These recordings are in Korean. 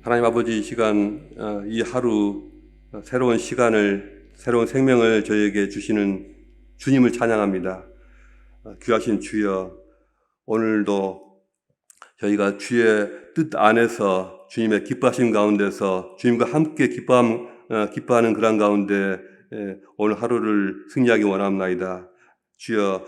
하나님 아버지, 이 시간, 이 하루 새로운 시간을, 새로운 생명을 저희에게 주시는 주님을 찬양합니다. 귀하신 주여, 오늘도 저희가 주의 뜻 안에서 주님의 기뻐하심 가운데서 주님과 함께 기뻐하는 그런 가운데 오늘 하루를 승리하기 원합나이다. 주여,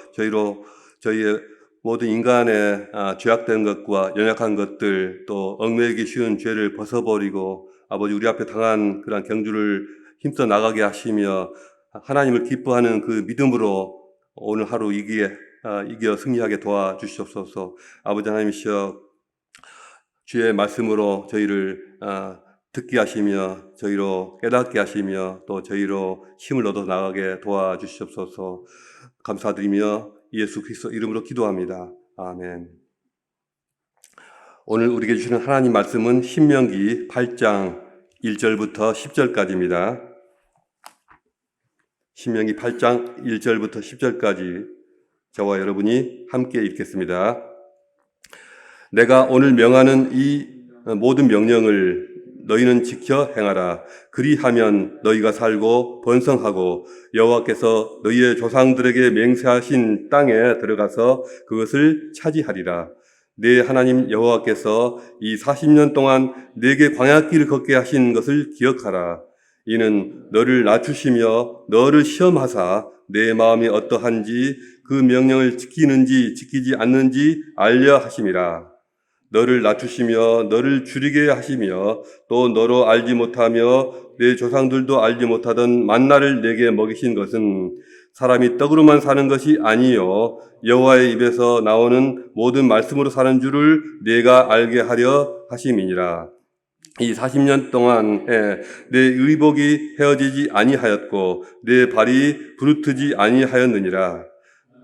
저희의 모든 인간의 죄악된 것과 연약한 것들, 또 얽매이기 쉬운 죄를 벗어버리고 아버지 우리 앞에 당한 그런 경주를 힘써 나가게 하시며 하나님을 기뻐하는 그 믿음으로 오늘 하루 이겨 승리하게 도와주시옵소서. 아버지 하나님이시여, 주의 말씀으로 저희를 듣게 하시며 저희로 깨닫게 하시며 또 저희로 힘을 얻어 나가게 도와주시옵소서. 감사드리며 예수 그리스도 이름으로 기도합니다. 아멘. 오늘 우리에게 주시는 하나님 말씀은 신명기 8장 1절부터 10절까지입니다. 신명기 8장 1절부터 10절까지 저와 여러분이 함께 읽겠습니다. 내가 오늘 명하는 이 모든 명령을 너희는 지켜 행하라. 그리하면 너희가 살고 번성하고 여호와께서 너희의 조상들에게 맹세하신 땅에 들어가서 그것을 차지하리라. 네 하나님 여호와께서 이 40년 동안 네게 광야길을 걷게 하신 것을 기억하라. 이는 너를 낮추시며 너를 시험하사 내 마음이 어떠한지 그 명령을 지키는지 지키지 않는지 알려 하심이라. 너를 낮추시며 너를 줄이게 하시며 또 너로 알지 못하며 내 조상들도 알지 못하던 만나를 내게 먹이신 것은 사람이 떡으로만 사는 것이 아니요 여호와의 입에서 나오는 모든 말씀으로 사는 줄을 내가 알게 하려 하심이니라. 이 40년 동안에 내 의복이 헤어지지 아니하였고 내 발이 부르트지 아니하였느니라.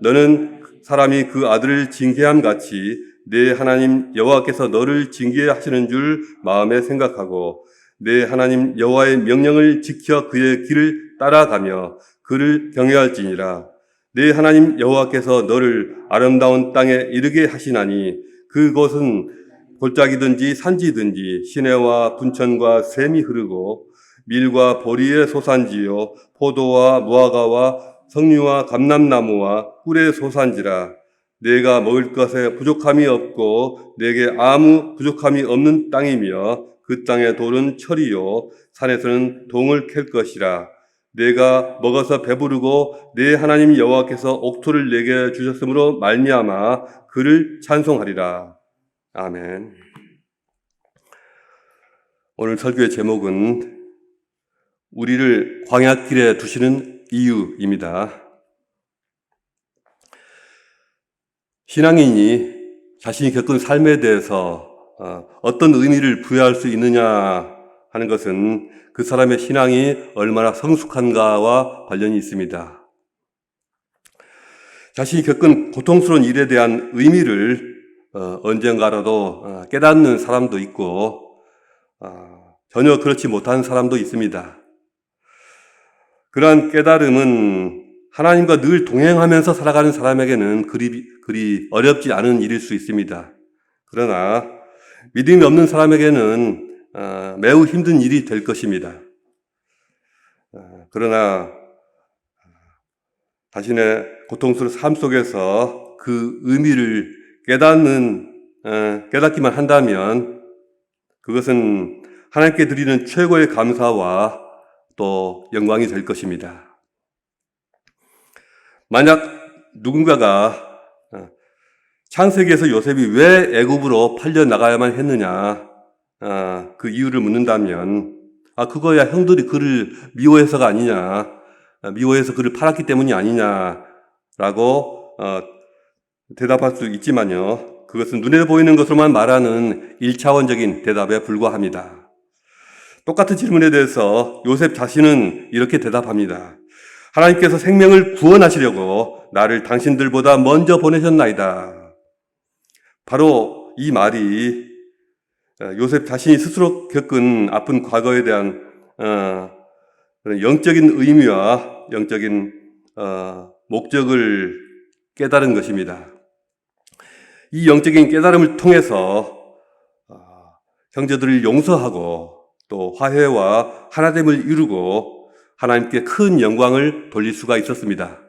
너는 사람이 그 아들을 징계함 같이 내 하나님 여호와께서 너를 징계하시는 줄 마음에 생각하고 내 하나님 여호와의 명령을 지켜 그의 길을 따라가며 그를 경외할지니라. 내 하나님 여호와께서 너를 아름다운 땅에 이르게 하시나니 그곳은 골짜기든지 산지든지 시내와 분천과 샘이 흐르고 밀과 보리의 소산지요 포도와 무화과와 석류와 감람나무와 꿀의 소산지라. 내가 먹을 것에 부족함이 없고 내게 아무 부족함이 없는 땅이며 그 땅의 돌은 철이요 산에서는 동을 캘 것이라. 내가 먹어서 배부르고 내 하나님 여호와께서 옥토를 내게 주셨으므로 말미암아 그를 찬송하리라. 아멘. 오늘 설교의 제목은 우리를 광야길에 두시는 이유입니다. 신앙인이 자신이 겪은 삶에 대해서 어떤 의미를 부여할 수 있느냐 하는 것은 그 사람의 신앙이 얼마나 성숙한가와 관련이 있습니다. 자신이 겪은 고통스러운 일에 대한 의미를 언젠가라도 깨닫는 사람도 있고 전혀 그렇지 못한 사람도 있습니다. 그러한 깨달음은 하나님과 늘 동행하면서 살아가는 사람에게는 그리 어렵지 않은 일일 수 있습니다. 그러나 믿음이 없는 사람에게는 매우 힘든 일이 될 것입니다. 그러나 자신의 고통스러운 삶 속에서 그 의미를 깨닫기만 한다면 그것은 하나님께 드리는 최고의 감사와 또 영광이 될 것입니다. 만약 누군가가 창세기에서 요셉이 왜 애굽으로 팔려 나가야만 했느냐 그 이유를 묻는다면 그거야 형들이 그를 미워해서가 아니냐, 미워해서 그를 팔았기 때문이 아니냐라고 대답할 수 있지만요, 그것은 눈에 보이는 것으로만 말하는 1차원적인 대답에 불과합니다. 똑같은 질문에 대해서 요셉 자신은 이렇게 대답합니다. 하나님께서 생명을 구원하시려고 나를 당신들보다 먼저 보내셨나이다. 바로 이 말이 요셉 자신이 스스로 겪은 아픈 과거에 대한 그런 영적인 의미와 영적인 목적을 깨달은 것입니다. 이 영적인 깨달음을 통해서 형제들을 용서하고 또 화해와 하나됨을 이루고 하나님께 큰 영광을 돌릴 수가 있었습니다.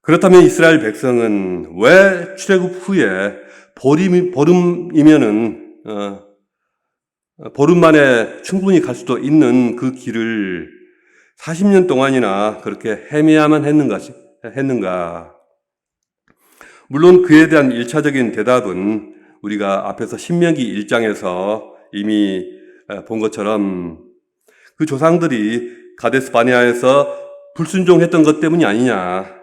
그렇다면 이스라엘 백성은 왜 출애굽 후에 보름 만에 충분히 갈 수도 있는 그 길을 40년 동안이나 그렇게 헤매야만 했는가? 물론 그에 대한 1차적인 대답은 우리가 앞에서 신명기 1장에서 이미 본 것처럼 그 조상들이 가데스 바네아에서 불순종했던 것 때문이 아니냐.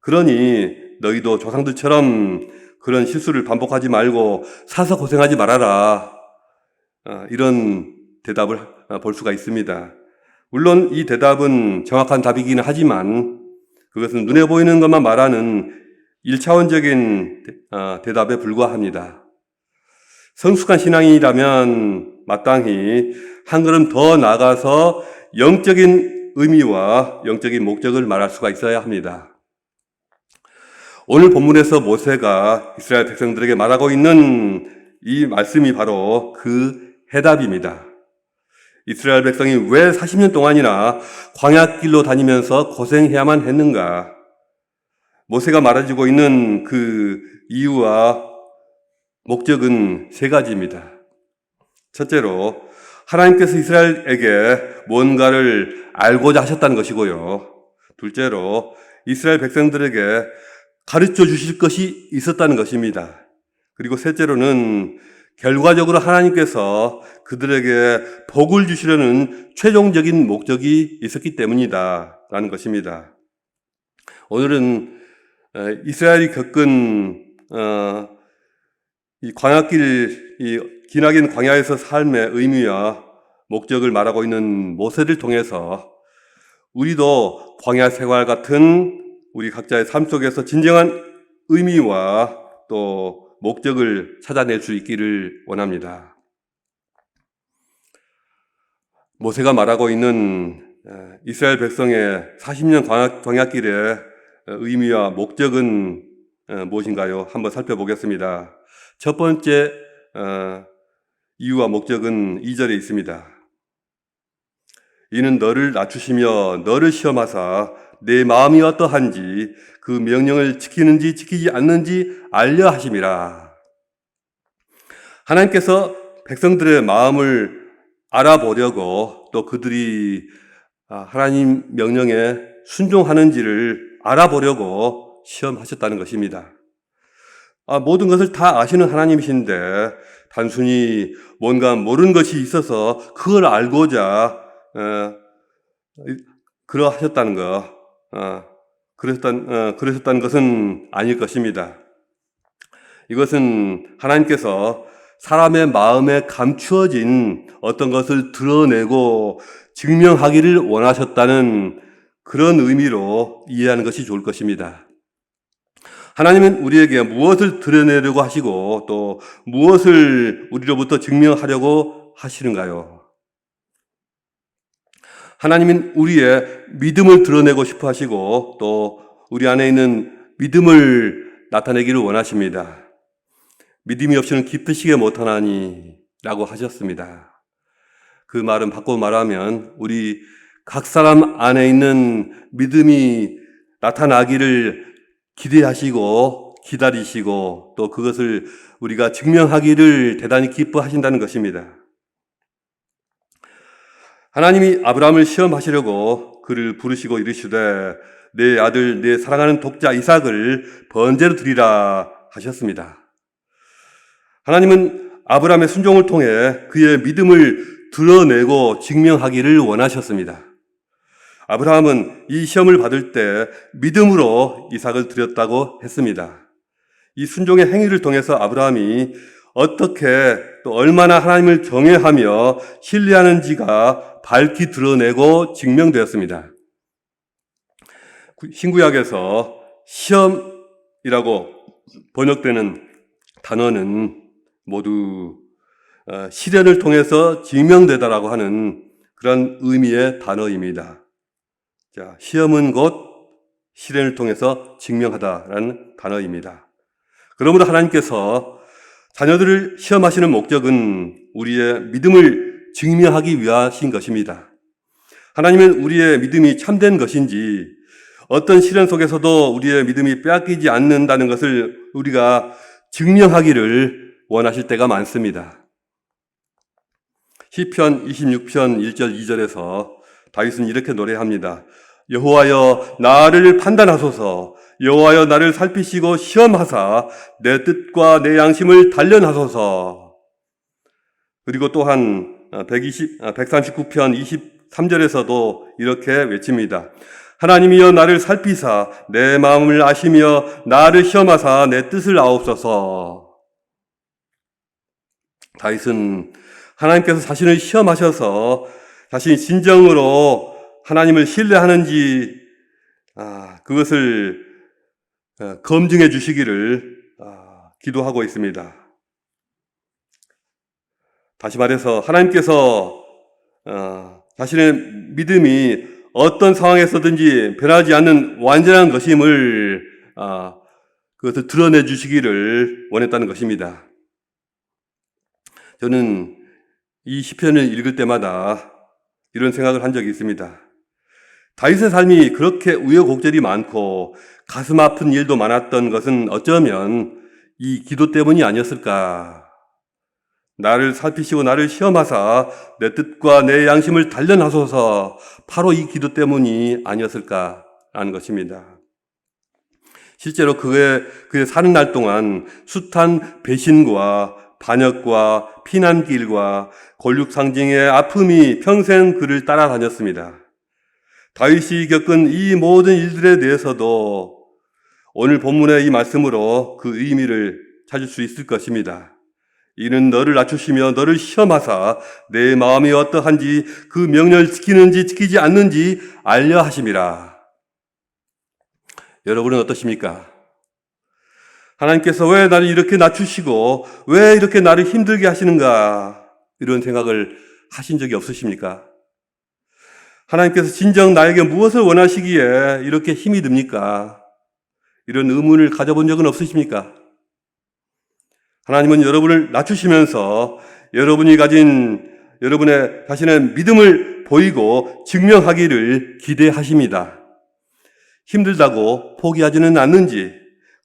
그러니 너희도 조상들처럼 그런 실수를 반복하지 말고 사서 고생하지 말아라. 이런 대답을 볼 수가 있습니다. 물론 이 대답은 정확한 답이기는 하지만 그것은 눈에 보이는 것만 말하는 1차원적인 대답에 불과합니다. 성숙한 신앙이라면 마땅히 한 걸음 더 나아가서 영적인 의미와 영적인 목적을 말할 수가 있어야 합니다. 오늘 본문에서 모세가 이스라엘 백성들에게 말하고 있는 이 말씀이 바로 그 해답입니다. 이스라엘 백성이 왜 40년 동안이나 광야길로 다니면서 고생해야만 했는가? 모세가 말해주고 있는 그 이유와 목적은 세 가지입니다. 첫째로 하나님께서 이스라엘에게 뭔가를 알고자 하셨다는 것이고요. 둘째로 이스라엘 백성들에게 가르쳐 주실 것이 있었다는 것입니다. 그리고 셋째로는 결과적으로 하나님께서 그들에게 복을 주시려는 최종적인 목적이 있었기 때문이다 라는 것입니다. 오늘은 이스라엘이 겪은 이 광야길, 이 기나긴 광야에서 삶의 의미와 목적을 말하고 있는 모세를 통해서 우리도 광야 생활 같은 우리 각자의 삶 속에서 진정한 의미와 또 목적을 찾아낼 수 있기를 원합니다. 모세가 말하고 있는 이스라엘 백성의 40년 광야길의 의미와 목적은 무엇인가요? 한번 살펴보겠습니다. 첫 번째 이유와 목적은 2절에 있습니다. 이는 너를 낮추시며 너를 시험하사 내 마음이 어떠한지 그 명령을 지키는지 지키지 않는지 알려 하심이라. 하나님께서 백성들의 마음을 알아보려고 또 그들이 하나님 명령에 순종하는지를 알아보려고 시험하셨다는 것입니다. 모든 것을 다 아시는 하나님이신데 단순히 뭔가 모르는 것이 있어서 그걸 알고자 그러하셨다는 것, 그러셨다는 것은 아닐 것입니다. 이것은 하나님께서 사람의 마음에 감추어진 어떤 것을 드러내고 증명하기를 원하셨다는 그런 의미로 이해하는 것이 좋을 것입니다. 하나님은 우리에게 무엇을 드러내려고 하시고 또 무엇을 우리로부터 증명하려고 하시는가요? 하나님은 우리의 믿음을 드러내고 싶어 하시고 또 우리 안에 있는 믿음을 나타내기를 원하십니다. 믿음이 없이는 기쁘시게 못하나니 라고 하셨습니다. 그 말은 바꿔 말하면 우리 각 사람 안에 있는 믿음이 나타나기를 기대하시고 기다리시고 또 그것을 우리가 증명하기를 대단히 기뻐하신다는 것입니다. 하나님이 아브라함을 시험하시려고 그를 부르시고 이르시되 내 아들 내 사랑하는 독자 이삭을 번제로 드리라 하셨습니다. 하나님은 아브라함의 순종을 통해 그의 믿음을 드러내고 증명하기를 원하셨습니다. 아브라함은 이 시험을 받을 때 믿음으로 이삭을 드렸다고 했습니다. 이 순종의 행위를 통해서 아브라함이 어떻게 또 얼마나 하나님을 경외하며 신뢰하는지가 밝히 드러내고 증명되었습니다. 신구약에서 시험이라고 번역되는 단어는 모두 시련을 통해서 증명되다라고 하는 그런 의미의 단어입니다. 자, 시험은 곧 시련을 통해서 증명하다라는 단어입니다. 그러므로 하나님께서 자녀들을 시험하시는 목적은 우리의 믿음을 증명하기 위하신 것입니다. 하나님은 우리의 믿음이 참된 것인지 어떤 시련 속에서도 우리의 믿음이 빼앗기지 않는다는 것을 우리가 증명하기를 원하실 때가 많습니다. 시편 26편 1절 2절에서 다윗은 이렇게 노래합니다. 여호와여 나를 판단하소서. 여호와여 나를 살피시고 시험하사 내 뜻과 내 양심을 단련하소서. 그리고 또한 139편 23절에서도 이렇게 외칩니다. 하나님이여 나를 살피사 내 마음을 아시며 나를 시험하사 내 뜻을 아옵소서. 다윗은 하나님께서 자신을 시험하셔서 자신이 진정으로 하나님을 신뢰하는지 그것을 검증해 주시기를 기도하고 있습니다. 다시 말해서 하나님께서 자신의 믿음이 어떤 상황에서든지 변하지 않는 완전한 것임을 그것을 드러내 주시기를 원했다는 것입니다. 저는 이 시편을 읽을 때마다 이런 생각을 한 적이 있습니다. 다윗의 삶이 그렇게 우여곡절이 많고 가슴 아픈 일도 많았던 것은 어쩌면 이 기도 때문이 아니었을까? 나를 살피시고 나를 시험하사 내 뜻과 내 양심을 단련하소서. 바로 이 기도 때문이 아니었을까라는 것입니다. 실제로 그의 사는 날 동안 숱한 배신과 반역과 피난길과 골육 상징의 아픔이 평생 그를 따라다녔습니다. 다윗이 겪은 이 모든 일들에 대해서도 오늘 본문의 이 말씀으로 그 의미를 찾을 수 있을 것입니다. 이는 너를 낮추시며 너를 시험하사 내 마음이 어떠한지 그 명령을 지키는지 지키지 않는지 알려 하심이라. 여러분은 어떠십니까? 하나님께서 왜 나를 이렇게 낮추시고 왜 이렇게 나를 힘들게 하시는가? 이런 생각을 하신 적이 없으십니까? 하나님께서 진정 나에게 무엇을 원하시기에 이렇게 힘이 듭니까? 이런 의문을 가져본 적은 없으십니까? 하나님은 여러분을 낮추시면서 여러분이 가진 여러분의 자신의 믿음을 보이고 증명하기를 기대하십니다. 힘들다고 포기하지는 않는지,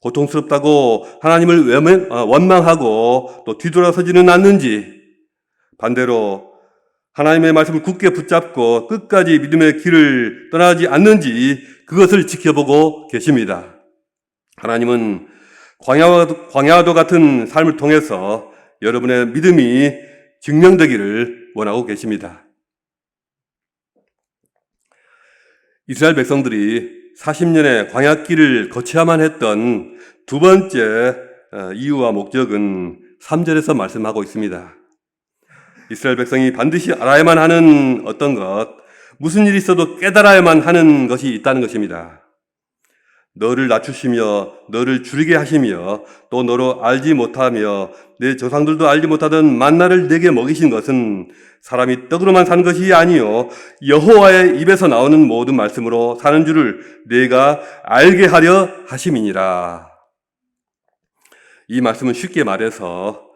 고통스럽다고 하나님을 원망하고 또 뒤돌아서지는 않는지, 반대로 하나님의 말씀을 굳게 붙잡고 끝까지 믿음의 길을 떠나지 않는지 그것을 지켜보고 계십니다. 하나님은 광야도 같은 삶을 통해서 여러분의 믿음이 증명되기를 원하고 계십니다. 이스라엘 백성들이 40년의 광야길을 거쳐야만 했던 두 번째 이유와 목적은 3절에서 말씀하고 있습니다. 이스라엘 백성이 반드시 알아야만 하는 어떤 것, 무슨 일이 있어도 깨달아야만 하는 것이 있다는 것입니다. 너를 낮추시며 너를 줄이게 하시며 또 너로 알지 못하며 내 조상들도 알지 못하던 만나를 내게 먹이신 것은 사람이 떡으로만 사는 것이 아니요 여호와의 입에서 나오는 모든 말씀으로 사는 줄을 내가 알게 하려 하심이니라. 이 말씀은 쉽게 말해서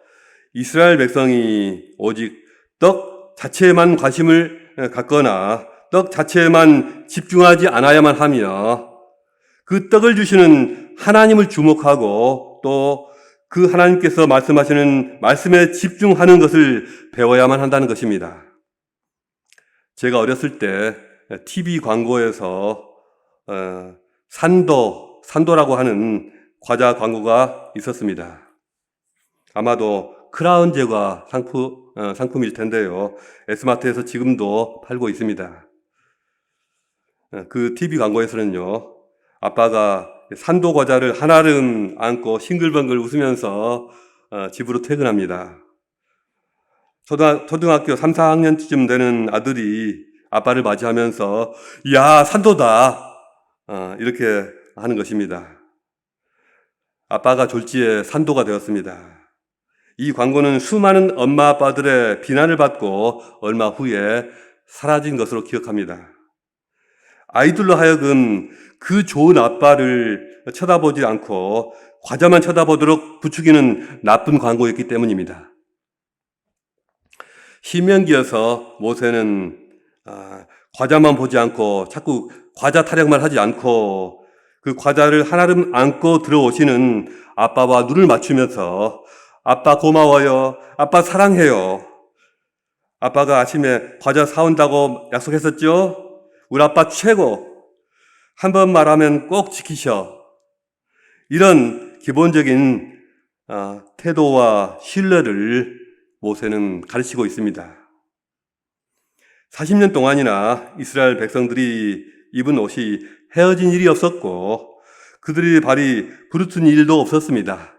이스라엘 백성이 오직 떡 자체에만 관심을 갖거나 떡 자체에만 집중하지 않아야만 하며 그 떡을 주시는 하나님을 주목하고 또 그 하나님께서 말씀하시는 말씀에 집중하는 것을 배워야만 한다는 것입니다. 제가 어렸을 때 TV 광고에서 산도라고 하는 과자 광고가 있었습니다. 아마도 크라운 제과 상품일 텐데요. S마트에서 지금도 팔고 있습니다. 그 TV 광고에서는요, 아빠가 산도 과자를 한아름 안고 싱글벙글 웃으면서 집으로 퇴근합니다. 초등학교 3, 4학년쯤 되는 아들이 아빠를 맞이하면서 야, 산도다! 이렇게 하는 것입니다. 아빠가 졸지에 산도가 되었습니다. 이 광고는 수많은 엄마 아빠들의 비난을 받고 얼마 후에 사라진 것으로 기억합니다. 아이들로 하여금 그 좋은 아빠를 쳐다보지 않고 과자만 쳐다보도록 부추기는 나쁜 광고였기 때문입니다. 신명기에서 모세는 과자만 보지 않고 자꾸 과자 타령만 하지 않고 그 과자를 하나름 안고 들어오시는 아빠와 눈을 맞추면서 아빠 고마워요. 아빠 사랑해요. 아빠가 아침에 과자 사온다고 약속했었죠? 우리 아빠 최고. 한 번 말하면 꼭 지키셔. 이런 기본적인 태도와 신뢰를 모세는 가르치고 있습니다. 40년 동안이나 이스라엘 백성들이 입은 옷이 헤어진 일이 없었고 그들의 발이 부르튼 일도 없었습니다.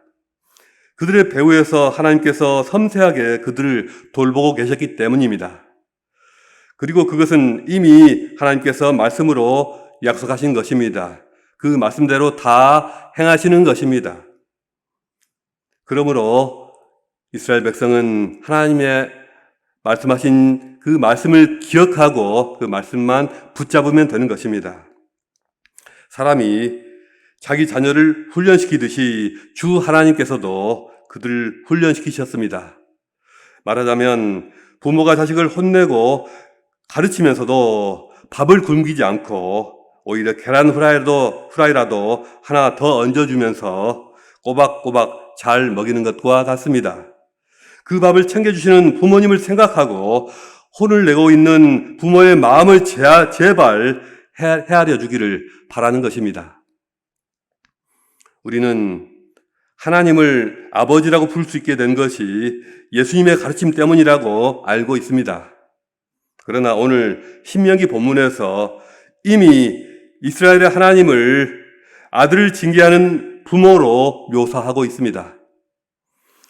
그들의 배후에서 하나님께서 섬세하게 그들을 돌보고 계셨기 때문입니다. 그리고 그것은 이미 하나님께서 말씀으로 약속하신 것입니다. 그 말씀대로 다 행하시는 것입니다. 그러므로 이스라엘 백성은 하나님의 말씀하신 그 말씀을 기억하고 그 말씀만 붙잡으면 되는 것입니다. 사람이 자기 자녀를 훈련시키듯이 주 하나님께서도 그들을 훈련시키셨습니다. 말하자면 부모가 자식을 혼내고 가르치면서도 밥을 굶기지 않고 오히려 계란 후라이라도 하나 더 얹어주면서 꼬박꼬박 잘 먹이는 것과 같습니다. 그 밥을 챙겨주시는 부모님을 생각하고 혼을 내고 있는 부모의 마음을 제발 헤아려 주기를 바라는 것입니다. 우리는 하나님을 아버지라고 부를 수 있게 된 것이 예수님의 가르침 때문이라고 알고 있습니다. 그러나 오늘 신명기 본문에서 이미 이스라엘의 하나님을 아들을 징계하는 부모로 묘사하고 있습니다.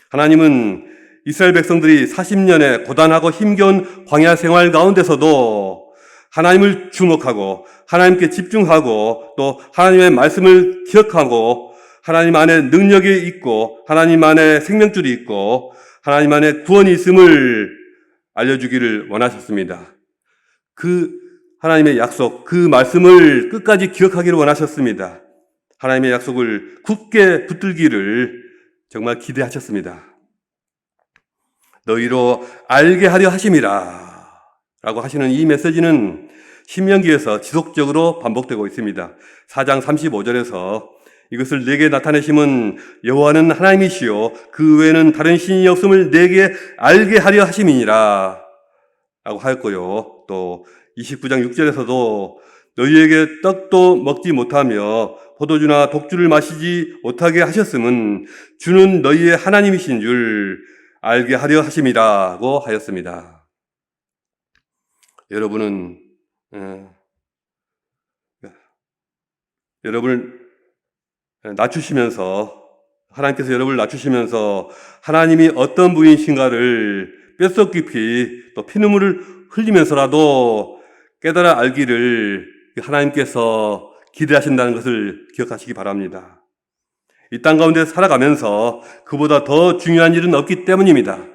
하나님은 이스라엘 백성들이 40년의 고단하고 힘겨운 광야 생활 가운데서도 하나님을 주목하고 하나님께 집중하고 또 하나님의 말씀을 기억하고 하나님 안에 능력이 있고 하나님 안에 생명줄이 있고 하나님 안에 구원이 있음을 알려주기를 원하셨습니다. 그 하나님의 약속, 그 말씀을 끝까지 기억하기를 원하셨습니다. 하나님의 약속을 굳게 붙들기를 정말 기대하셨습니다. 너희로 알게 하려 하심이라 라고 하시는 이 메시지는 신명기에서 지속적으로 반복되고 있습니다. 4장 35절에서 이것을 내게 나타내심은 여호와는 하나님이시요 그 외에는 다른 신이 없음을 내게 알게 하려 하심이니라 라고 하였고요. 또 29장 6절에서도 너희에게 떡도 먹지 못하며 포도주나 독주를 마시지 못하게 하셨음은 주는 너희의 하나님이신 줄 알게 하려 하심이라고 하였습니다. 여러분은 여러분을 낮추시면서 하나님께서 여러분을 낮추시면서 하나님이 어떤 분이신가를 뼛속 깊이 또 피눈물을 흘리면서라도 깨달아 알기를 하나님께서 기대하신다는 것을 기억하시기 바랍니다. 이 땅 가운데 살아가면서 그보다 더 중요한 일은 없기 때문입니다.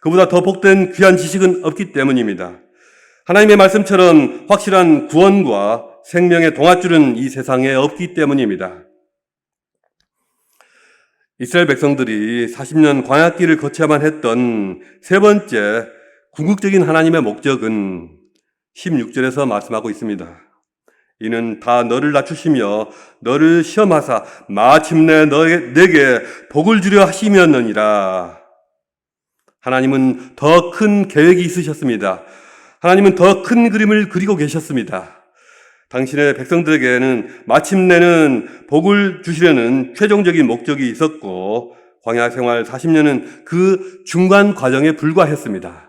그보다 더 복된 귀한 지식은 없기 때문입니다. 하나님의 말씀처럼 확실한 구원과 생명의 동아줄은 이 세상에 없기 때문입니다. 이스라엘 백성들이 40년 광야길을 거쳐야만 했던 세 번째 궁극적인 하나님의 목적은 16절에서 말씀하고 있습니다. 이는 다 너를 낮추시며 너를 시험하사 마침내 내게 복을 주려 하심이었느니라. 하나님은 더 큰 계획이 있으셨습니다. 하나님은 더 큰 그림을 그리고 계셨습니다. 당신의 백성들에게는 마침내는 복을 주시려는 최종적인 목적이 있었고 광야 생활 40년은 그 중간 과정에 불과했습니다.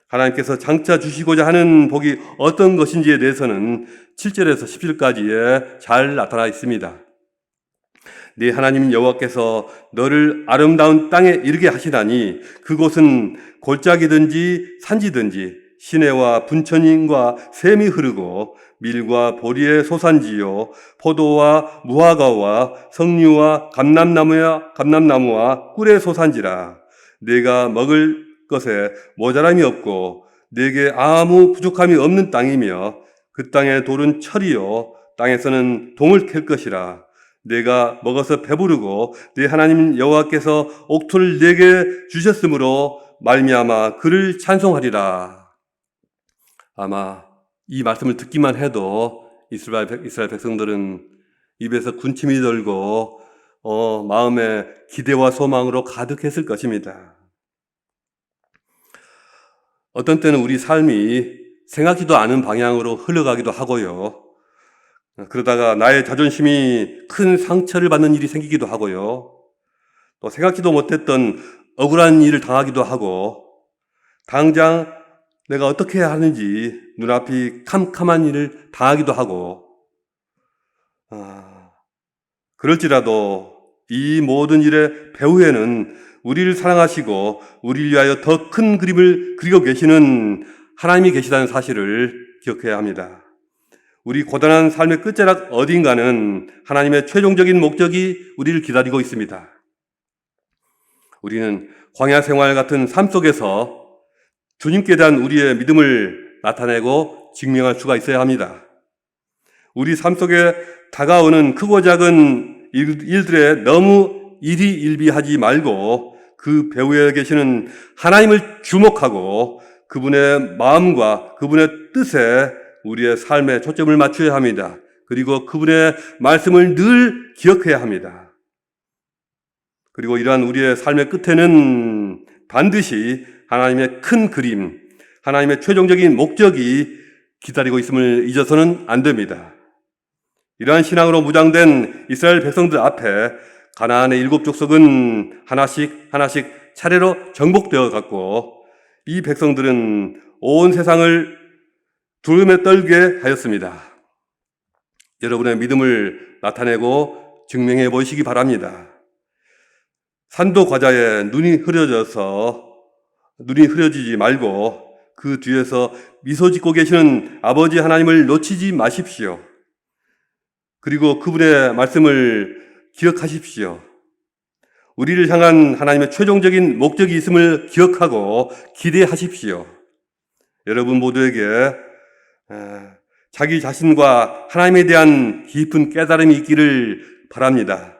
하나님께서 장차 주시고자 하는 복이 어떤 것인지에 대해서는 7절에서 10절까지에 잘 나타나 있습니다. 네 하나님 여호와께서 너를 아름다운 땅에 이르게 하시다니 그곳은 골짜기든지 산지든지 시내와 분천인과 샘이 흐르고 밀과 보리의 소산지요 포도와 무화과와 석류와 감람나무와 꿀의 소산지라. 네가 먹을 것에 모자람이 없고 네게 아무 부족함이 없는 땅이며 그 땅의 돌은 철이요 땅에서는 동을 캘 것이라. 내가 먹어서 배부르고 내 하나님 여호와께서 옥토를 내게 주셨으므로 말미암아 그를 찬송하리라. 아마 이 말씀을 듣기만 해도 이스라엘 백성들은 입에서 군침이 돌고 마음에 기대와 소망으로 가득했을 것입니다. 어떤 때는 우리 삶이 생각지도 않은 방향으로 흘러가기도 하고요. 그러다가 나의 자존심이 큰 상처를 받는 일이 생기기도 하고요. 또 생각지도 못했던 억울한 일을 당하기도 하고, 당장 내가 어떻게 해야 하는지 눈앞이 캄캄한 일을 당하기도 하고, 그럴지라도 이 모든 일의 배후에는 우리를 사랑하시고 우리를 위하여 더 큰 그림을 그리고 계시는 하나님이 계시다는 사실을 기억해야 합니다. 우리 고단한 삶의 끝자락 어딘가는 하나님의 최종적인 목적이 우리를 기다리고 있습니다. 우리는 광야 생활 같은 삶 속에서 주님께 대한 우리의 믿음을 나타내고 증명할 수가 있어야 합니다. 우리 삶 속에 다가오는 크고 작은 일들에 너무 일희일비하지 말고 그 배후에 계시는 하나님을 주목하고 그분의 마음과 그분의 뜻에 우리의 삶에 초점을 맞춰야 합니다. 그리고 그분의 말씀을 늘 기억해야 합니다. 그리고 이러한 우리의 삶의 끝에는 반드시 하나님의 큰 그림, 하나님의 최종적인 목적이 기다리고 있음을 잊어서는 안 됩니다. 이러한 신앙으로 무장된 이스라엘 백성들 앞에 가나안의 7 족속은 하나씩 차례로 정복되어 갔고, 이 백성들은 온 세상을 두려움에 떨게 하였습니다. 여러분의 믿음을 나타내고 증명해 보시기 바랍니다. 산도 과자에 눈이 흐려지지 말고 그 뒤에서 미소 짓고 계시는 아버지 하나님을 놓치지 마십시오. 그리고 그분의 말씀을 기억하십시오. 우리를 향한 하나님의 최종적인 목적이 있음을 기억하고 기대하십시오. 여러분 모두에게 자기 자신과 하나님에 대한 깊은 깨달음이 있기를 바랍니다.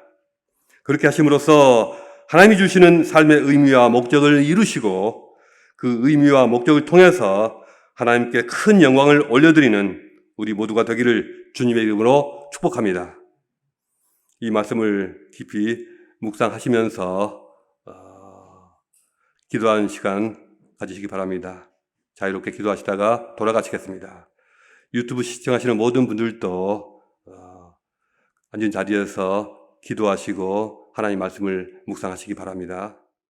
그렇게 하심으로써 하나님이 주시는 삶의 의미와 목적을 이루시고 그 의미와 목적을 통해서 하나님께 큰 영광을 올려드리는 우리 모두가 되기를 주님의 이름으로 축복합니다. 이 말씀을 깊이 묵상하시면서 기도하는 시간 가지시기 바랍니다. 자유롭게 기도하시다가 돌아가시겠습니다. 유튜브 시청하시는 모든 분들도 앉은 자리에서 기도하시고 하나님 말씀을 묵상하시기 바랍니다.